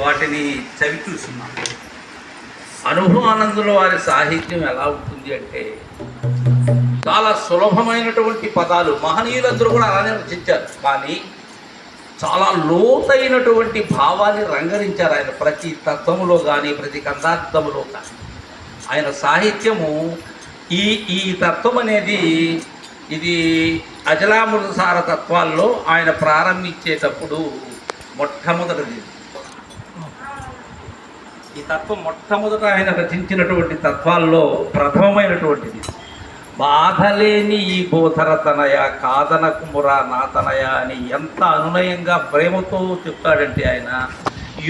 వాటిని చవి చూస్తున్నాం. అనుభవానందుల వారి సాహిత్యం ఎలా ఉంటుంది అంటే చాలా సులభమైనటువంటి పదాలు. మహనీయులందరూ కూడా అలానే రచించారు, కానీ చాలా లోతైనటువంటి భావాన్ని రంగరించారు ఆయన ప్రతి తత్వములో కానీ ప్రతి కందార్థములో కానీ. ఆయన సాహిత్యము ఈ ఈ తత్వం అనేది ఇది అజలామృతసార తత్వాల్లో ఆయన ప్రారంభించేటప్పుడు మొట్టమొదటిది. ఈ తత్వం మొట్టమొదట ఆయన రచించినటువంటి తత్వాల్లో ప్రథమమైనటువంటిది. బాధలేని ఈ గోధరతనయ కాదనకుమురా నాతనయ అని ఎంత అనునయంగా ప్రేమతో చెప్తాడంటే ఆయన,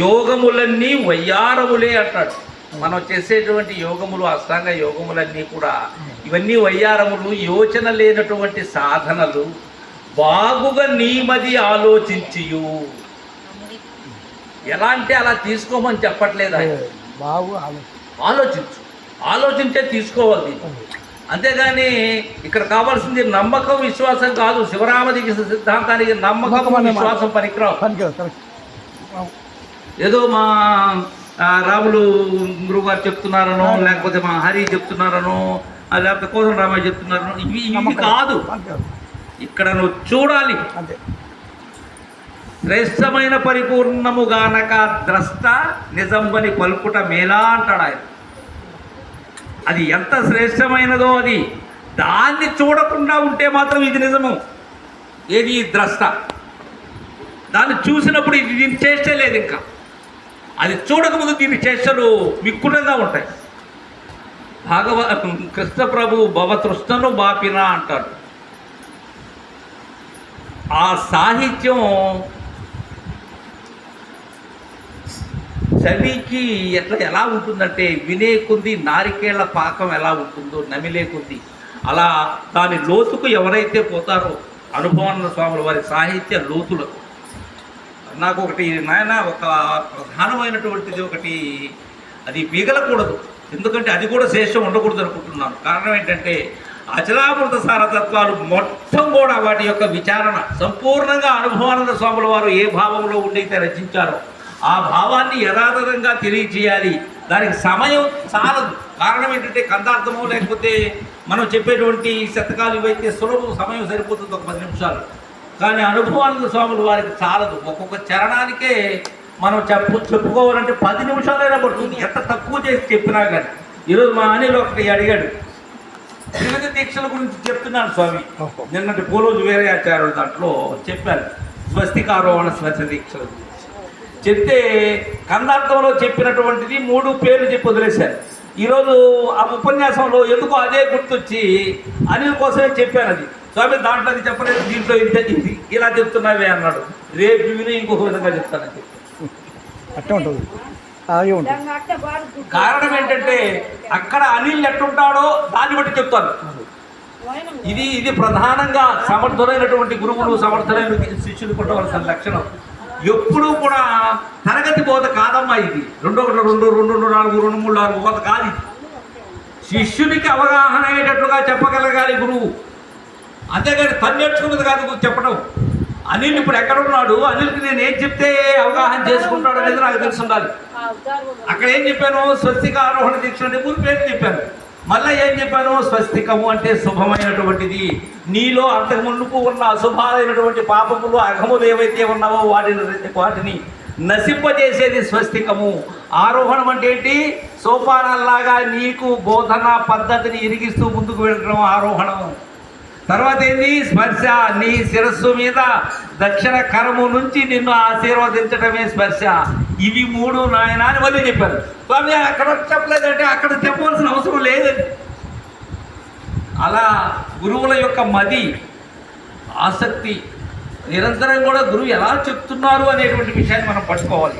యోగములన్నీ వయ్యారములే అంటాడు. మనం చేసేటువంటి యోగములు, అష్టాంగ యోగములన్నీ కూడా ఇవన్నీ వయ్యారములు, యోచన లేనటువంటి సాధనలు. బాగుగా నీమది ఆలోచించియు, ఎలా అంటే అలా తీసుకోమని చెప్పట్లేదు ఆయన. ఆలోచించే తీసుకోవాలి. అంతేగాని ఇక్కడ కావాల్సింది నమ్మకం విశ్వాసం కాదు. శివరామదీక్ష సిద్ధాంతానికి నమ్మకం విశ్వాసం పనికిరావు. ఏదో మా రాములు గురువుగారు చెప్తున్నారనో, లేకపోతే మా హరి చెప్తున్నారనో, లేకపోతే కోసల రామయ్య చెప్తున్నారనో, ఇవి కాదు. ఇక్కడ నువ్వు చూడాలి. శ్రేష్టమైన పరిపూర్ణముగానక ద్రష్ట నిజంబని పలుకుట మేలా అంటాడు ఆయన. అది ఎంత శ్రేష్టమైనదో అది, దాన్ని చూడకుండా ఉంటే మాత్రం ఇది నిజము. ఏది ద్రష్ట, దాన్ని చూసినప్పుడు ఇది దీన్ని చేస్తే లేదు. ఇంకా అది చూడకముందు దీని చేష్టలు విక్కుటంగా ఉంటాయి. కృష్ణ ప్రభు భవతృష్ణను బాపినా అంటారు. ఆ సాహిత్యం చవికి ఎలా ఉంటుందంటే, వినే కొద్ది నారికేళ్ల పాకం ఎలా ఉంటుందో నమిలే కొద్ది, అలా దాని లోతుకు ఎవరైతే పోతారో అనుభవానంద స్వాముల వారి సాహిత్య లోతులకు. నాకు ఒకటి నాయన, ఒక ప్రధానమైనటువంటిది ఒకటి, అది మిగలకూడదు. ఎందుకంటే అది కూడా శేషం ఉండకూడదు అనుకుంటున్నాను. కారణం ఏంటంటే అచలామృత సారతత్వాలు మొత్తం కూడా వాటి యొక్క విచారణ సంపూర్ణంగా అనుభవానంద స్వాముల వారు ఏ భావంలో ఉండైతే రచించారో ఆ భావాన్ని యథాతథంగా తెలియచేయాలి. దానికి సమయం చాలదు. కారణం ఏంటంటే కందార్థమో లేకపోతే మనం చెప్పేటువంటి శతకాలు ఇవైతే సులభం, సమయం సరిపోతుంది ఒక 10 నిమిషాలు. కానీ అనుభవానంద స్వాముల వారికి చాలదు. ఒక్కొక్క చరణానికే మనం చెప్పుకోవాలంటే 10 నిమిషాలైనా పడుతుంది, ఎంత తక్కువ చేసి చెప్పినా కానీ. ఈరోజు మా అనిల్ ఒకటి అడిగాడు, త్రివిధ దీక్షల గురించి చెప్తున్నాను స్వామి. నిన్నటి పోలోజు వేరే ఆచార్యులు దాంట్లో చెప్పాను, స్వస్తికారోహణ స్వచ్ఛ దీక్షల గురించి చెప్తే కందార్థంలో చెప్పినటువంటిది 3 పేర్లు చెప్పి వదిలేశారు. ఈరోజు ఆ ఉపన్యాసంలో ఎందుకో అదే గుర్తొచ్చి అనిల్ కోసమే చెప్పాను. అది స్వామి దాంట్లో అది చెప్పలేదు, దీంట్లో ఇది ఇలా చెప్తున్నావే అన్నాడు. రేపు విని ఇంకొక విధంగా చెప్తానని చెప్పి. కారణం ఏంటంటే అక్కడ అనిల్ ఎట్టుంటాడో దాన్ని బట్టి చెప్తాను. ఇది ప్రధానంగా సమర్థులైనటువంటి గురువులు, సమర్థులైన శిష్యులు కొట్టవలసిన లక్షణం. ఎప్పుడూ కూడా తరగతి బోధ కాదమ్మా ఇది. 2 1 2 2 2 4 2 3 4 బోధ కాదు ఇది. శిష్యునికి అవగాహన అయ్యేటట్లుగా చెప్పగలగాలి గురువు, అంతేగాని తన్నెట్టుకున్నది కాదు చెప్పడం. అనిల్ ఇప్పుడు ఎక్కడున్నాడు, అనిల్కి నేను ఏం చెప్తే అవగాహన చేసుకుంటాడు అనేది నాకు తెలిసి ఉండాలి. అక్కడ ఏం చెప్పాను, స్వస్తికారోహణ దీక్ష అంటే 3 పేర్లు చెప్పాను. మళ్ళీ ఏం చెప్పాను, స్వస్తికము అంటే శుభమైనటువంటిది. నీలో అంతకు మునుపు ఉన్న అశుభాలైనటువంటి పాపములు, అఘములు ఏవైతే ఉన్నావో వాటిని నశింపజేసేది స్వస్తికము. ఆరోహణం అంటే ఏంటి, సోపానాల్లాగా నీకు బోధన పద్ధతిని ఇరిగిస్తూ ముందుకు వెళ్ళడం ఆరోహణం. తర్వాత ఏంది, స్పర్శ. నీ శిరస్సు మీద దక్షిణ కరము నుంచి నిన్ను ఆశీర్వదించడమే స్పర్శ. ఇవి 3 నాయన అని మళ్ళీ చెప్పారు. స్వామి అక్కడ చెప్పలేదంటే అక్కడ చెప్పవలసిన అవసరం లేదండి. అలా గురువుల యొక్క మది, ఆసక్తి, నిరంతరం కూడా గురువు ఎలా చెప్తున్నారు అనేటువంటి విషయాన్ని మనం పట్టుకోవాలి.